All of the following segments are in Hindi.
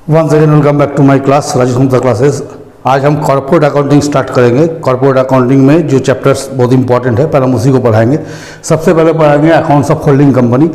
Once again welcome back to my class Rajesh Gupta classes. आज हम कॉर्पोरेट अकाउंटिंग स्टार्ट करेंगे। कॉर्पोरेट अकाउंटिंग में जो चैप्टर्स बहुत इंपॉर्टेंट है, पहले हम उसी को पढ़ाएंगे। सबसे पहले पढ़ाएंगे अकाउंट्स ऑफ होल्डिंग कंपनी।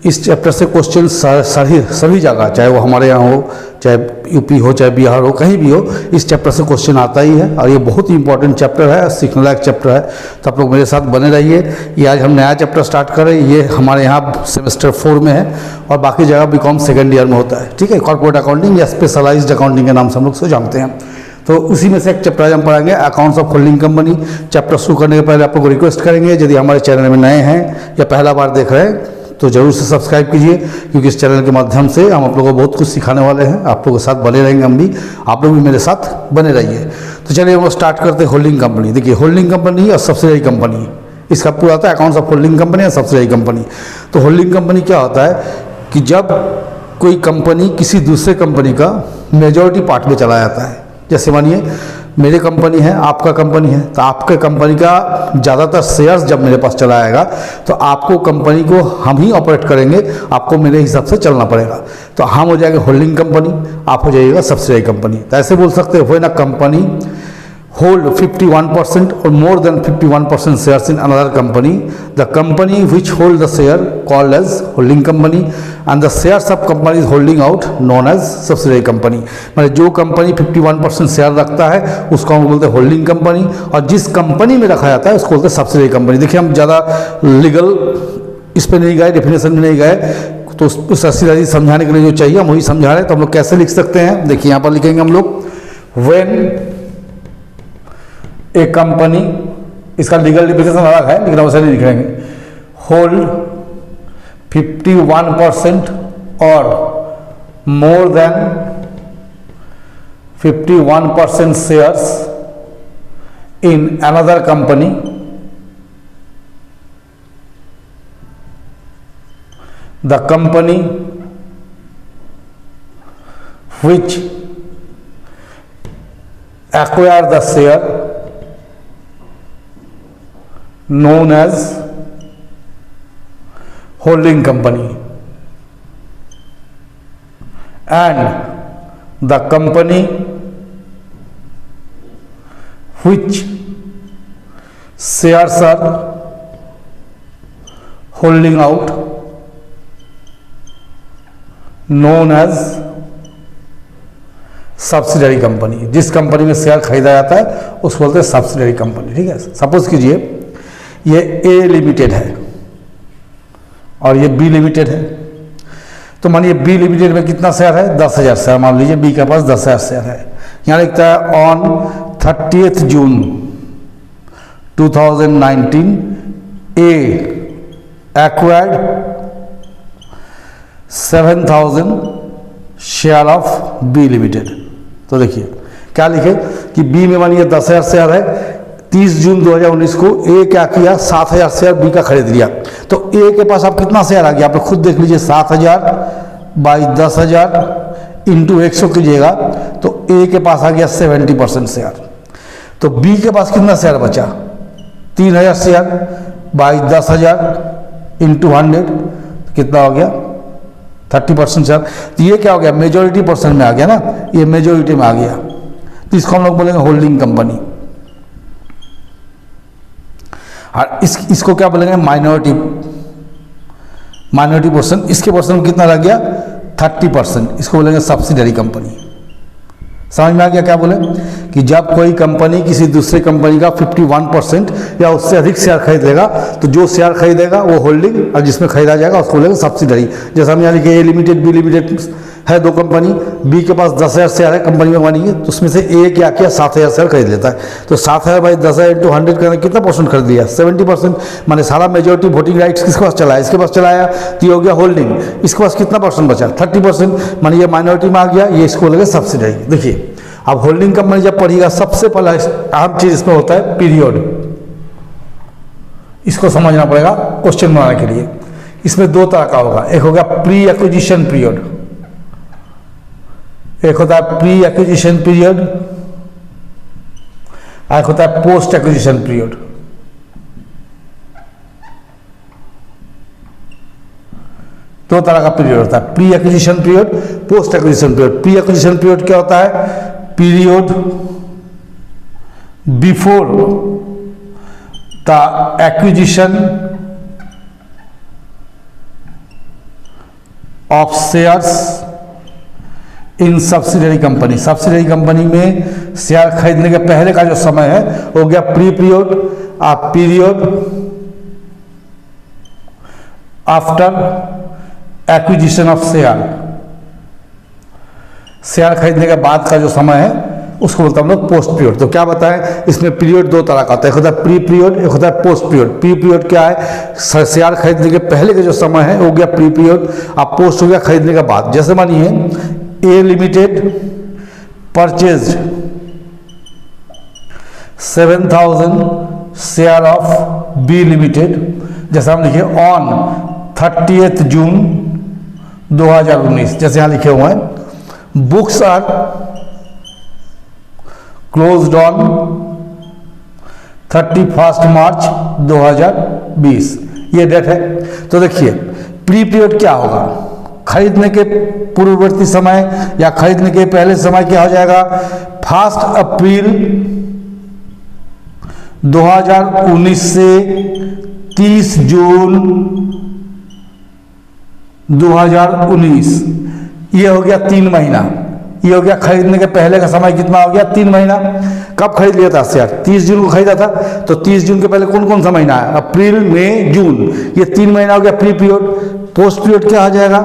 इस चैप्टर से क्वेश्चन सभी जगह, चाहे वो हमारे यहाँ हो, चाहे यूपी हो, चाहे बिहार हो, कहीं भी हो, इस चैप्टर से क्वेश्चन आता ही है और ये बहुत ही इंपॉर्टेंट चैप्टर है, सीखने लायक चैप्टर है। तो आप लोग मेरे साथ बने रहिए। ये आज हम नया चैप्टर स्टार्ट करें। ये हमारे यहाँ सेमेस्टर 4 में है और बाकी जगह बीकॉम सेकेंड ईयर में होता है। ठीक है, कॉर्पोरेट अकाउंटिंग या स्पेशलाइज्ड अकाउंटिंग के नाम से हम लोग से जानते हैं। तो उसी में से एक चैप्टर आज हम पढ़ाएंगे, accounts of holding company. Chapter शुरू करने के पहले आप लोग को रिक्वेस्ट करेंगे, यदि हमारे चैनल में नए हैं या पहला बार देख रहे हैं तो जरूर से सब्सक्राइब कीजिए, क्योंकि इस चैनल के माध्यम से हम आप लोगों को बहुत कुछ सिखाने वाले हैं। आप लोगों के साथ बने रहेंगे, हम भी, आप लोग भी मेरे साथ बने रहिए। तो चलिए हम स्टार्ट करते हैं होल्डिंग कंपनी। देखिए, होल्डिंग कंपनी और सब्सिडियरी कंपनी, इसका पूरा आता है अकाउंट्स ऑफ होल्डिंग कंपनी और सब्सिडियरी कंपनी। तो होल्डिंग कंपनी क्या होता है कि जब कोई कंपनी किसी दूसरे कंपनी का मेजॉरिटी पार्ट में चला जाता है। जैसे मानिए मेरी कंपनी है, आपका कंपनी है, तो आपके कंपनी का ज़्यादातर शेयर्स जब मेरे पास चला आएगा तो आपको कंपनी को हम ही ऑपरेट करेंगे, आपको मेरे हिसाब से चलना पड़ेगा। तो हम हो जाएंगे होल्डिंग कंपनी, आप हो जाइएगा सब्सिडियरी कंपनी। तो ऐसे बोल सकते हो ना, company hold 51% or more than 51% shares in another company, the company which hold the share called as holding company and the shares of company is holding out known as subsidiary company। मतलब जो कंपनी 51% शेयर रखता है उसको हम बोलते हैं होल्डिंग कंपनी, और जिस कंपनी में रखा जाता है उसको बोलते हैं सब्सिडियरी कंपनी। देखिए, हम ज़्यादा लीगल इस पर नहीं गए, डेफिनेशन में नहीं गए, तो उस सीधा समझाने के लिए जो चाहिए हम वही समझा रहे हैं। तो हम लोग कैसे लिख सकते हैं, देखिए यहाँ पर लिखेंगे हम लोग, व्हेन एक कंपनी, इसका लीगल डिफिनेशन अलग है लेकिन वैसे नहीं लिखेंगे, होल्ड 51% और more than 51% shares in another company, the company which acquire the share known as holding company and the company which shares are holding out known as subsidiary company. जिस कंपनी में शेयर खरीदा जाता है उसको बोलते हैं सब्सिडियरी कंपनी। ठीक है, सपोज कीजिए ये ए लिमिटेड है और ये बी लिमिटेड है। तो मानिए बी लिमिटेड में कितना शेयर है, 10,000 शेयर मान लीजिए, बी के पास 10,000 शेयर है। यहाँ लिखता है on 30 June 2019 A acquired 7,000 share of B limited. तो देखिए क्या लिखे कि बी में मानिए 10,000 शेयर है, 30 जून 2019 को ए क्या किया, 7,000 शेयर बी का खरीद लिया। तो ए के पास अब कितना शेयर आ गया, आप खुद देख लीजिए, 7,000 बाई 10,000 इंटू 100 कीजिएगा तो ए के पास आ गया 70% शेयर। तो बी के पास कितना शेयर बचा, 3,000 शेयर बाई 10,000 इंटू 100 कितना हो गया, 30% शेयर। तो ये क्या हो गया, मेजोरिटी पर्सन में आ गया ना, ये मेजोरिटी में आ गया। तो इसको हम लोग बोलेंगे होल्डिंग कंपनी। और इसको क्या बोलेंगे, माइनॉरिटी पर्सन। इसके पर्सन में कितना लग गया, 30%, इसको बोलेंगे सब्सिडियरी कंपनी। समझ में आ गया क्या बोले कि जब कोई कंपनी किसी दूसरे कंपनी का 51% या उससे अधिक शेयर खरीद लेगा तो जो शेयर खरीदेगा वो होल्डिंग, और जिसमें खरीदा जाएगा उसको बोलेंगे सब्सिडियरी। जैसे हम यहाँ लिखे ए लिमिटेड बी लिमिटेड है, दो कंपनी, बी के पास 10,000 शेयर है कंपनी में मानिए, तो उसमें से ए क्या किया, 7,000 शेयर खरीद लेता है। तो 7,000 बाई 10,000 इंटू 100 करने कितना परसेंट खरीद लिया, 70%। माने सारा मेजोरिटी वोटिंग राइट्स किसके पास चला है, इसके पास चलाया, तो ये हो गया होल्डिंग। इसके पास कितना परसेंट बचा, 30%, माने ये माइनॉरिटी में आ गया, ये इसको बोलेंगे सब्सिडियरी। देखिए, अब होल्डिंग कंपनी जब पढ़िएगा, सबसे पहला अहम चीज इसमें होता है पीरियड। इसको समझना पड़ेगा क्वेश्चन बनाने के लिए। इसमें दो तरह का होगा, एक होगा प्री एक्विजिशन पीरियड, एक होता है प्री एक्विजिशन पीरियड, एक होता है पोस्ट एक्विजिशन पीरियड। दो तरह का पीरियड होता है, pre acquisition period, post acquisition period. Pre acquisition period क्या होता है? Period before the acquisition of shares in subsidiary company. Subsidiary company में शेयर खरीदने के पहले का जो समय है हो गया pre period. Period after acquisition of share, share खरीदने के बाद का जो समय है उसको बोलते हैं हम लोग पोस्ट पीरियड। तो क्या बताएं, इसमें पीरियड दो तरह का होता है, एक होता है प्री पीरियड, एक होता है पोस्ट पीरियड। प्री पीरियड क्या है? शेयर खरीदने के पहले का जो समय है वो हो गया प्री पीरियड, अब पोस्ट हो गया खरीदने के बाद। जैसे मानिए A limited purchased 7,000 share of B limited. जैसे हम लिखे ऑन 30 जून 2019, जैसे यहाँ लिखे हुए हैं बुक्स आर क्लोज्ड ऑन 31 मार्च 2020, ये डेट है। तो देखिए प्री पीरियड क्या होगा? खरीदने के पूर्ववर्ती समय या खरीदने के पहले समय क्या हो जाएगा? 1 अप्रैल 2019 से 30 जून 2019, ये हो गया 3 महीना। ये हो गया खरीदने के पहले का समय, कितना हो गया? 3 महीना। कब खरीद लिया था शेयर? 30 जून को खरीदा था, तो 30 जून के पहले कौन कौन सा महीना है? अप्रैल, मई, जून, ये 3 महीना हो गया प्री पीरियड। पोस्ट पीरियड क्या हो जाएगा?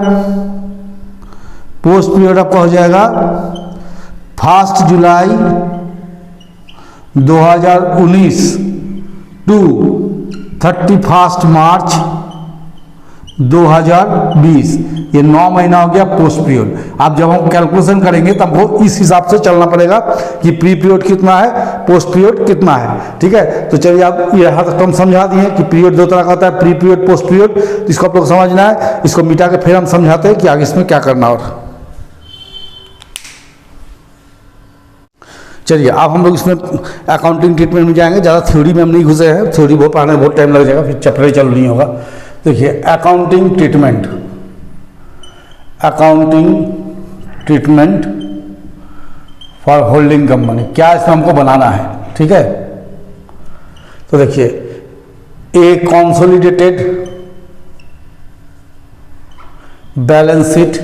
पोस्ट पीरियड आपका हो जाएगा 1 जुलाई 2019 टू 31 मार्च 2020, ये 9 महीना हो गया पोस्ट पीरियड। अब जब हम कैलकुलेशन करेंगे तब वो इस हिसाब से चलना पड़ेगा कि प्री पीरियड कितना है, पोस्ट पीरियड कितना है। ठीक है, तो चलिए आप यहाँ तक तो हम समझा दिए कि पीरियड दो तरह का होता है, प्री पीरियड, पोस्ट पीरियड। तो इसको आप लोग समझना है, इसको मिटा के फिर हम समझाते हैं कि आगे इसमें क्या करना। और चलिए अब हम लोग इसमें अकाउंटिंग ट्रीटमेंट में जाएंगे। ज़्यादा थ्योरी में हम नहीं घुसे हैं, थ्योरी बहुत पढ़ने में बहुत टाइम लग जाएगा, फिर चैप्टर ही चालू नहीं होगा। देखिए accounting treatment, accounting treatment for holding company, क्या इसमें हमको बनाना है। ठीक है, तो देखिए a consolidated balance sheet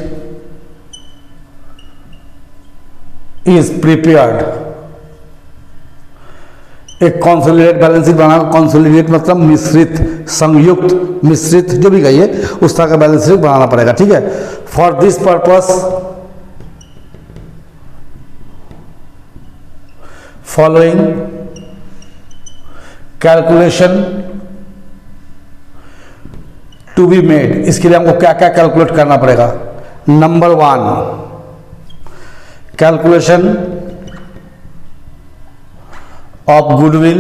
is prepared. एक कंसोलिडेट बैलेंस शीट बनाना, कंसोलिडेट मतलब मिश्रित, संयुक्त, मिश्रित, जो भी कहिए उस तरह का बैलेंस शीट बनाना पड़ेगा। ठीक है, for this purpose following calculation to be made. इसके लिए हमको क्या क्या कैलकुलेट करना पड़ेगा? नंबर 1, कैलकुलेशन ऑफ गुडविल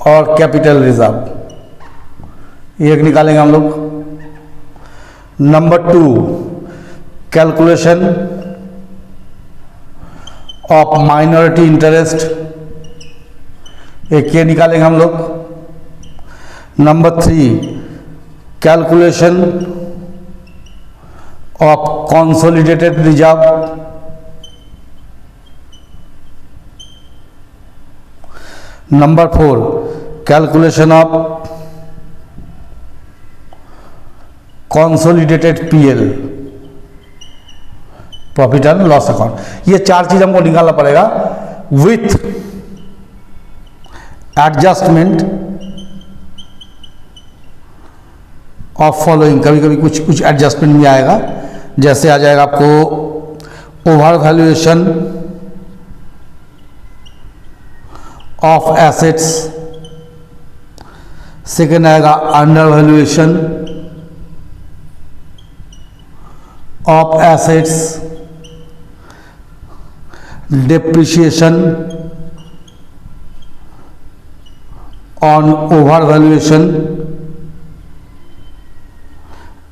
और कैपिटल रिजर्व, एक निकालेंगे हम लोग। Number 2, calculation of minority interest, एक ये निकालेंगे हम लोग। Number 3, calculation of consolidated reserve. Number 4, calculation of consolidated PL, profit and loss account. ये 4 चीज हमको निकालना पड़ेगा विथ एडजस्टमेंट ऑफ फॉलोइंग। कभी कभी कुछ कुछ एडजस्टमेंट भी आएगा, जैसे आ जाएगा आपको over valuation of assets, second आएगा under valuation of assets, depreciation on over valuation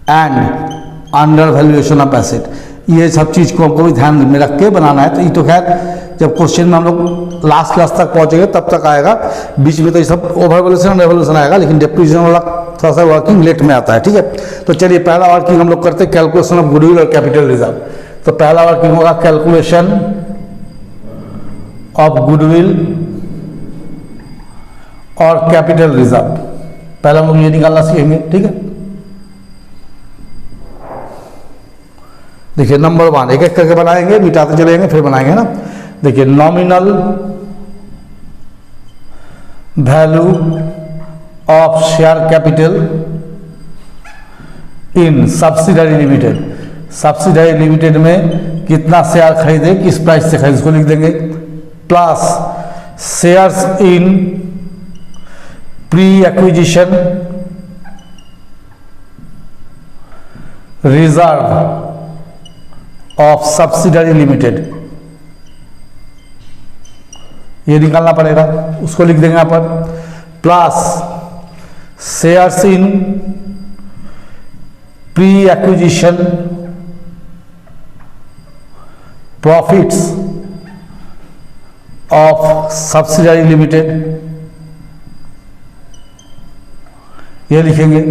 and under valuation of asset. ये सब चीज़ को हमको भी ध्यान में रख के बनाना है। तो ये तो खैर जब क्वेश्चन में हम लोग लास्ट क्लास तक पहुंचेंगे तब तक आएगा, बीच में तो ये सब ओवर वैल्यूएशन रेवोल्यूशन आएगा, लेकिन डेप्रिसिएशन वाला थोड़ा सा वर्किंग लेट में आता है, ठीक है। तो चलिए पहला वर्किंग हम लोग करते हैं कैलकुलेशन ऑफ गुडविल और कैपिटल रिजर्व। तो पहला वर्किंग होगा कैलकुलेशन ऑफ गुडविल और कैपिटल रिजर्व। पहले हम लोग ये निकालना सीखेंगे, ठीक है। देखिए नंबर 1 एक एक करके बनाएंगे, मिटाते चलेंगे फिर बनाएंगे ना। देखिए nominal value of share capital in subsidiary limited. Subsidiary limited में कितना शेयर खरीदे, किस प्राइस से खरीदे, इसको लिख देंगे। Plus shares in pre acquisition reserve of subsidiary limited, ये निकालना पड़ेगा, उसको लिख देंगे यहां पर। Plus shares in pre acquisition profits of subsidiary limited, ये लिखेंगे।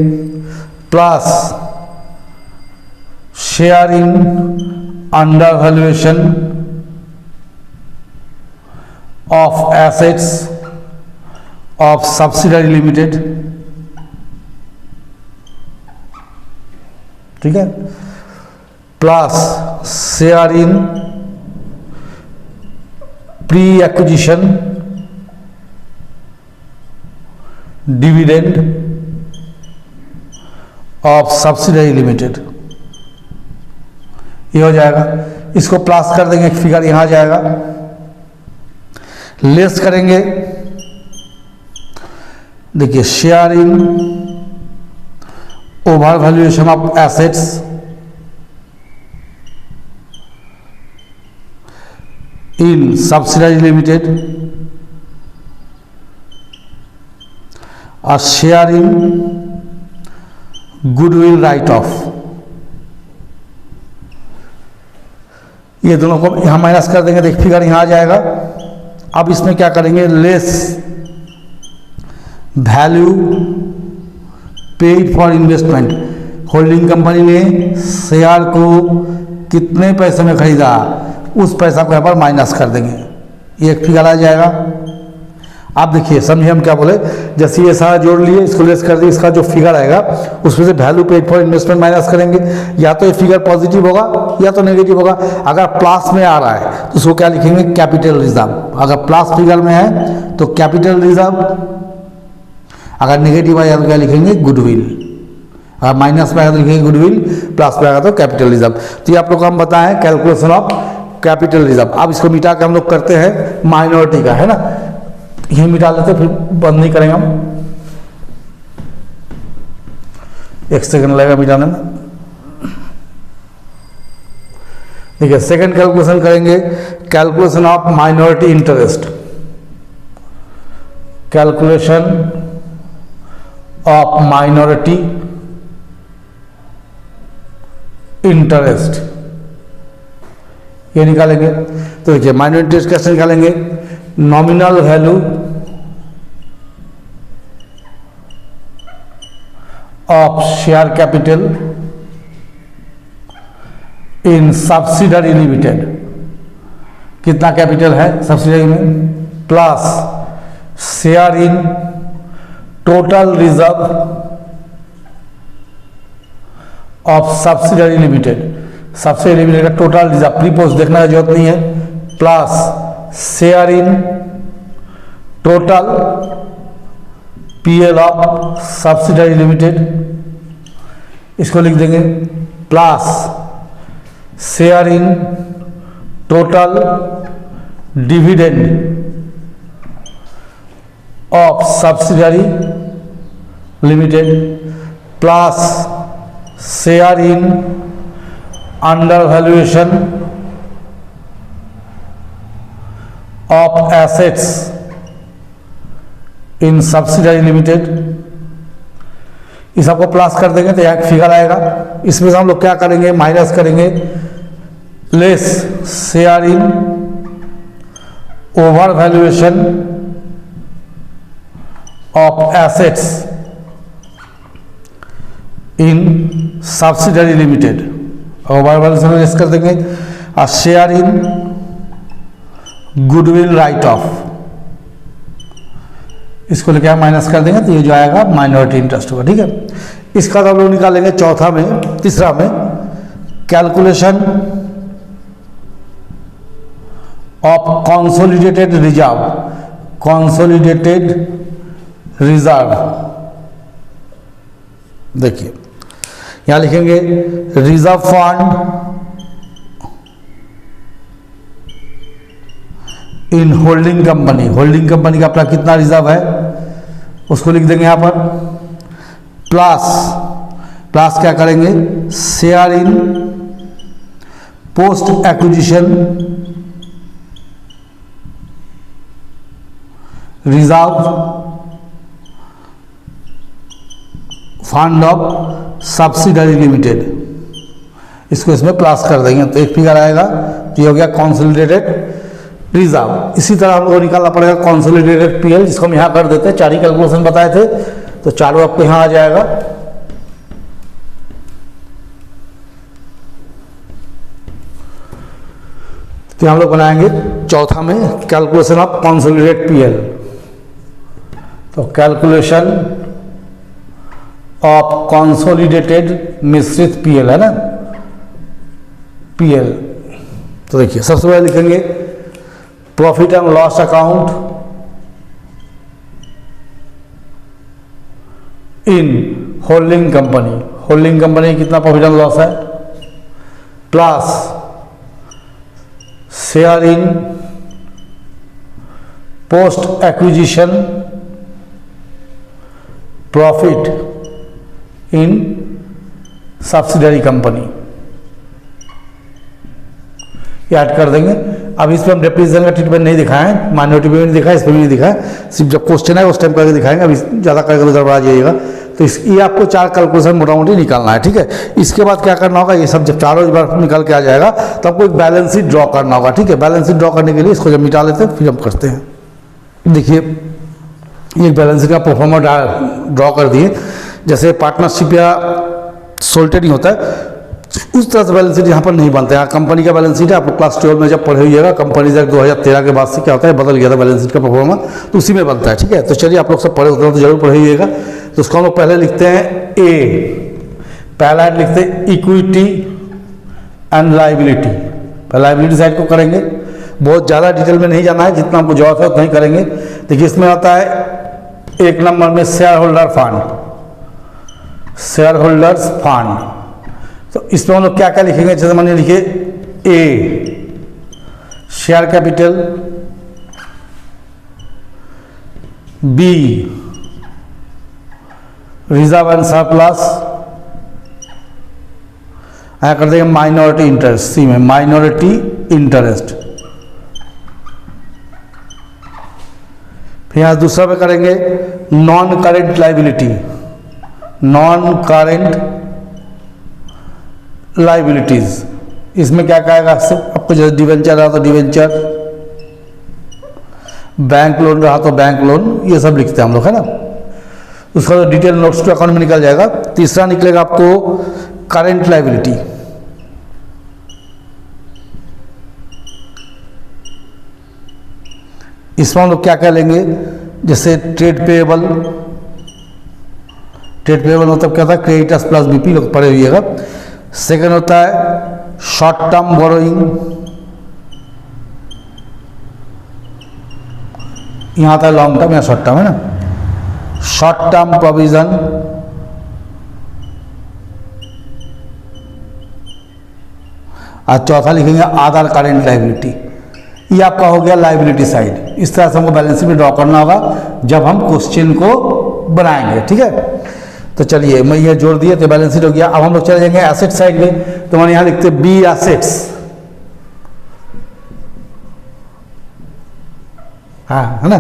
Plus share in under valuation of assets of subsidiary limited, ठीक है। Plus share in pre acquisition dividend of subsidiary limited, ये हो जाएगा। इसको प्लस कर देंगे, एक फिगर यहां आ जाएगा। लेस करेंगे, देखिए share in over valuation of assets in subsidiary limited और share in goodwill write off, ये दोनों को यहां माइनस कर देंगे, देख फिगर यहां आ जाएगा। अब इसमें क्या करेंगे, less value paid for investment. Holding company ने शेयर को कितने पैसे में खरीदा, उस पैसा को यहां पर माइनस कर देंगे, ये एक फिगर आ जाएगा। आप देखिए समझिए हम क्या बोले, जैसे ये सारा जोड़ लिए, इसको लेस कर दिए, इसका जो फिगर आएगा उसमें से value paid for investment minus करेंगे। या तो ये फिगर पॉजिटिव होगा या तो नेगेटिव होगा। अगर प्लस में आ रहा है तो उसको क्या लिखेंगे, कैपिटल रिजर्व। अगर प्लस फिगर में है तो कैपिटल रिजर्व, अगर नेगेटिव आया तो क्या लिखेंगे, गुडविल। अगर माइनस में आएगा तो लिखेंगे गुडविल, प्लस में आएगा तो कैपिटल रिजर्व। तो ये आप लोग को हम बताएं कैलकुलेशन ऑफ कैपिटल रिजर्व। अब इसको मिटा के हम लोग करते हैं माइनॉरिटी का, है ना। ये मिटा लेते फिर बंद नहीं करेंगे हम, 1 सेकंड लगेगा मिटाने में। देखिए सेकंड कैलकुलेशन करेंगे, calculation of minority interest. Calculation of minority interest, ये निकालेंगे। तो देखिए माइनॉरिटी इंटरेस्ट कैसे निकालेंगे, nominal value of share capital in subsidiary limited, कितना कैपिटल है सब्सिडरी में, plus share in total reserve of subsidiary limited. Subsidiary limited का टोटल रिजर्व, प्रीपोज देखने की जरूरत नहीं है, plus share in total PL of subsidiary limited, इसको लिख देंगे। Plus share in total dividend of subsidiary limited, plus share in under valuation of assets in subsidiary limited. इस सबको प्लस कर देंगे तो यहाँ एक फिगर आएगा। इसमें से हम लोग क्या करेंगे, माइनस करेंगे, less share in over valuation of assets in subsidiary limited, over valuation कर देंगे। और share in goodwill write of, इसको लेके माइनस कर देंगे तो ये जो आएगा माइनॉरिटी इंटरेस्ट होगा। ठीक है, इसका हम लोग निकालेंगे चौथा में, तीसरा में calculation of consolidated reserve, consolidated reserve. देखिए यहां लिखेंगे reserve fund in holding company, holding company का अपना कितना रिजर्व है उसको लिख देंगे यहां पर, प्लस प्लस क्या करेंगे, share in post acquisition reserve fund of subsidiary limited, इसको इसमें प्लस कर देंगे तो एक फिगर आएगा। तो ये हो गया कंसोलिडेटेड रिजर्व। इसी तरह हम लोग निकालना पड़ेगा कंसोलिडेटेड पीएल, जिसको हम यहाँ कर देते हैं। 4 ही कैलकुलेशन बताए थे तो चारों आपको यहाँ आ जाएगा। तो हम लोग बनाएंगे चौथा में कैलकुलेशन ऑफ कंसोलिडेटेड पीएल। तो कैलकुलेशन ऑफ कंसोलिडेटेड मिश्रित पीएल है ना, पीएल। तो देखिए सबसे पहले लिखेंगे profit and loss account in holding company, holding company कितना प्रॉफिट एंड लॉस है, plus share in post acquisition profit in subsidiary company, add कर देंगे। अब इस पर हम डेप्रिसिएशन का ट्रीटमेंट नहीं दिखाएं, माइनॉरिटी में नहीं दिखाया, इसमें भी नहीं दिखाया, सिर्फ जब क्वेश्चन है उस टाइम करके दिखाएंगे। अभी ज़्यादा करके तो गड़बड़ा जाइएगा। तो ये आपको 4 कैलकुलेशन मोटा मोटी निकालना है। ठीक है, इसके बाद क्या करना होगा, ये सब जब चारों एक बार निकल के आ जाएगा तो आपको एक बैलेंस शीट ड्रॉ करना होगा। ठीक है, बैलेंस शीट ड्रॉ करने के लिए इसको जब मिटा लेते हैं फिर हम करते हैं। देखिए एक बैलेंस शीट का परफॉर्मा ड्रॉ कर दिए, जैसे पार्टनरशिप या सोल्टेड नहीं होता है उस तरह से बैलेंस शीट यहाँ पर नहीं बनता है। कंपनी का बैलेंस शीट है, आपको क्लास 12 में जब पढ़े हुईएगा, कंपनी जब 2013 के बाद से क्या होता है बदल गया था बैलेंस शीट का परफॉर्मा, तो उसी में बनता है। ठीक है, तो चलिए आप लोग सब पढ़े होते हैं तो जरूर पढ़े हुईएगा। तो उसको हम लोग पहले लिखते हैं ए, पहला हेड लिखते हैं इक्विटी एंड लाइबिलिटी। पहले लाइबिलिटी साइड को करेंगे, बहुत ज़्यादा डिटेल में नहीं जाना है, जितना हमको जरूरत है उतना ही करेंगे। देखिए इसमें आता है 1 नंबर में share holder fund, share holders fund. तो इसमें हम लोग क्या क्या लिखेंगे, जैसे मैंने लिखे A share capital, B reserve and surplus, आया कर देंगे माइनॉरिटी इंटरेस्ट, सी में माइनॉरिटी इंटरेस्ट। फिर यहाँ दूसरा पे करेंगे non current liability, non current liabilities. इसमें क्या कहेगा आपको, जैसे डिवेंचर रहा तो डिवेंचर, बैंक लोन रहा तो बैंक लोन, ये सब लिखते हैं हम लोग, है ना। उसका तो डिटेल नोट्स टू अकाउंट में निकल जाएगा। तीसरा निकलेगा आपको करेंट लाइबिलिटी, इसमें हम लोग क्या क्या लेंगे, जैसे ट्रेड पेएबल, ट्रेड पेएबल मतलब क्या था, क्रेडिटर्स प्लस बीपी, लोग पढ़े हुईएगा। सेकेंड होता है शॉर्ट टर्म बोरोइंग, यहां आता है लॉन्ग टर्म या शॉर्ट टर्म, है ना। शॉर्ट टर्म प्रोविजन, और चौथा लिखेंगे अदर करेंट लाइबिलिटी। ये आपका हो गया लाइबिलिटी साइड। इस तरह से हमको बैलेंस शीट में ड्रॉ करना होगा जब हम क्वेश्चन को बनाएंगे। ठीक है, तो चलिए मैं ये जोड़ दिए तो बैलेंस शीट हो गया। अब हम लोग चले जाएंगे एसेट साइड में, तो मैंने यहाँ लिखते बी एसेट्स, हाँ है ना।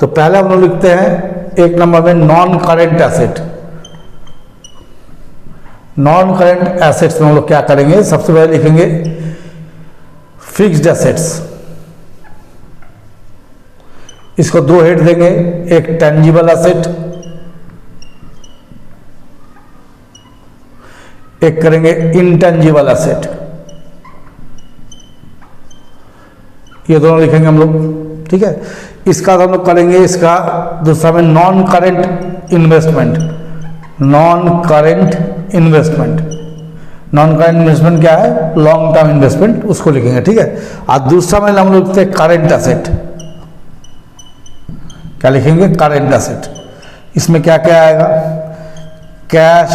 तो पहले हम लोग लिखते हैं 1 नंबर में non current asset. Non current assets में हम लोग क्या करेंगे, सबसे पहले लिखेंगे फिक्स्ड एसेट्स, इसको दो हेड देंगे, एक टेंजिबल एसेट, एक करेंगे इंटेंजिबल एसेट। ये दोनों लिखेंगे हम लोग, ठीक है। इसका हम लोग करेंगे, इसका दूसरा में non current investment. Non current investment, non current investment क्या है? लॉन्ग टर्म इन्वेस्टमेंट, उसको लिखेंगे, ठीक है। और दूसरा में हम लोग लिखते हैं करेंट एसेट। क्या लिखेंगे? Current asset. इसमें क्या क्या आएगा? कैश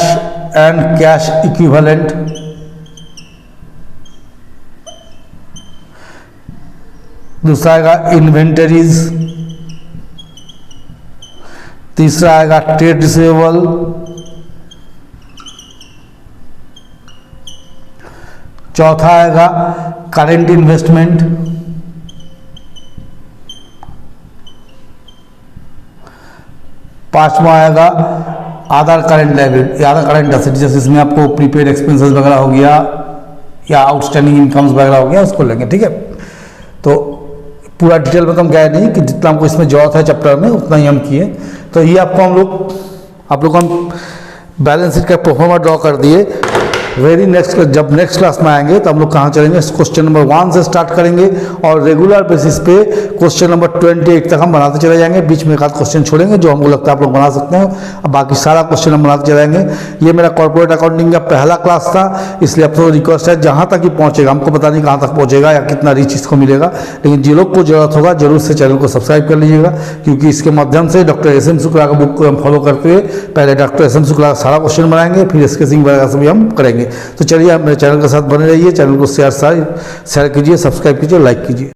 एंड कैश इक्विवेलेंट, दूसरा आएगा इन्वेंटरीज, तीसरा आएगा ट्रेड रिसीवेबल, चौथा आएगा करेंट इन्वेस्टमेंट, पांचवा आएगा आधार करेंट लायबिलिटी, आधार करेंट एसेट, जैसे इसमें आपको प्रीपेड एक्सपेंसेस वगैरह हो गया या आउटस्टैंडिंग इनकम्स वगैरह हो गया, उसको लेंगे, ठीक है। तो पूरा डिटेल में तो हम गए नहीं, कि जितना हमको इसमें जरूरत है चैप्टर में उतना ही हम किए। तो ये आपको आप लोग हम बैलेंस शीट का प्रोफार्मा ड्रॉ कर दिए। वेरी नेक्स्ट, जब नेक्स्ट क्लास में आएंगे तो हम लोग कहाँ चलेंगे? क्वेश्चन नंबर 1 से स्टार्ट करेंगे और रेगुलर बेसिस पे क्वेश्चन नंबर 28 तक हम बनाते चले जाएंगे। बीच में एक आध क्वेश्चन छोड़ेंगे जो हमको लगता है आप लोग बना सकते हैं, अब बाकी सारा क्वेश्चन हम बनाते चले जाएंगे। ये मेरा कॉर्पोरेट अकाउंटिंग का पहला क्लास था, इसलिए अब तो रिक्वेस्ट है जहाँ तक ही पहुँचेगा, हमको पता नहीं कहाँ तक पहुँचेगा या कितना रीच इसको मिलेगा, लेकिन जिन लोग को जरूरत होगा जरूर से चैनल को सब्सक्राइब कर लीजिएगा, क्योंकि इसके माध्यम से डॉक्टर एस एम शुक्ला का बुक को हम फॉलो करते हुए पहले डॉक्टर एस एम शुक्ला का सारा क्वेश्चन बनाएंगे, फिर स्केचिंग वगैरह से भी हम करेंगे। तो चलिए मेरे चैनल के साथ बने रहिए, चैनल को शेयर कीजिए, सब्सक्राइब कीजिए, लाइक कीजिए।